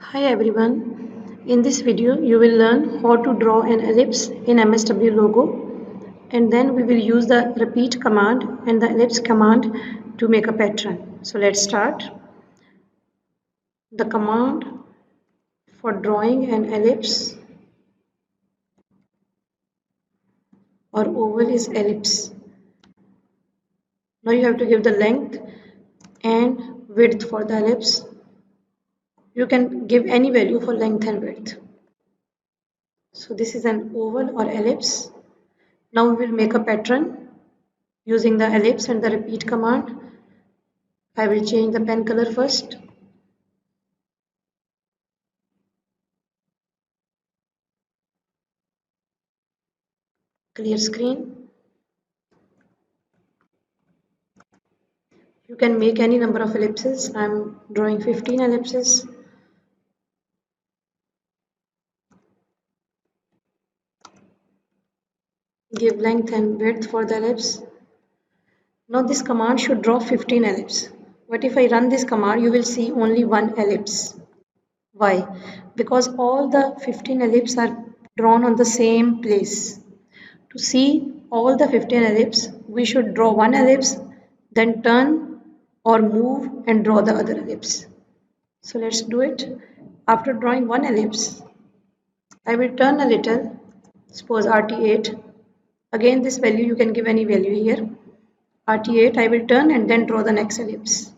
Hi everyone. In this video you will learn how to draw an ellipse in MSW Logo, and then we will use the repeat command and the ellipse command to make a pattern. So let's start. The command for drawing an ellipse or oval is ellipse. Now you have to give the length and width for the ellipse. You can give any value for length and width. So this is an oval or ellipse. Now we will make a pattern using the ellipse and the repeat command. I will change the pen color first. Clear screen. You can make any number of ellipses. I am drawing 15 ellipses. Give length and width for the ellipse. Now this command should draw 15 ellipses. But if I run this command, you will see only one ellipse. Why? Because all the 15 ellipses are drawn on the same place. To see all the 15 ellipses, we should draw one ellipse, then turn or move and draw the other ellipse. So let's do it. After drawing one ellipse, I will turn a little, suppose RT8. Again this value, you can give any value here. RT8, I will turn and then draw the next ellipse.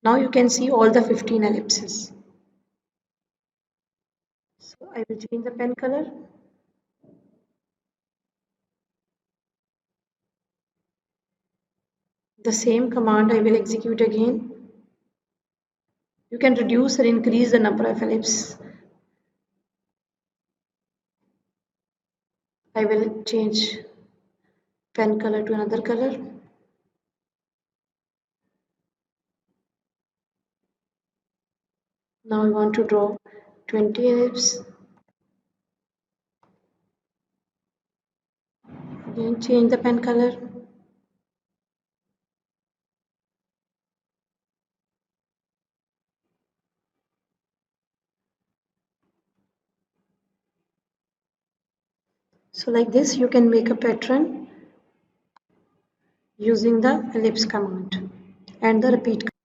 Now you can see all the 15 ellipses. So I will change the pen color. The same command I will execute again. You can reduce or increase the number of ellipses. I will change pen color to another color. Now I want to draw 20 ellipses. Again change the pen color. So like this you can make a pattern using the ellipse command and the repeat command.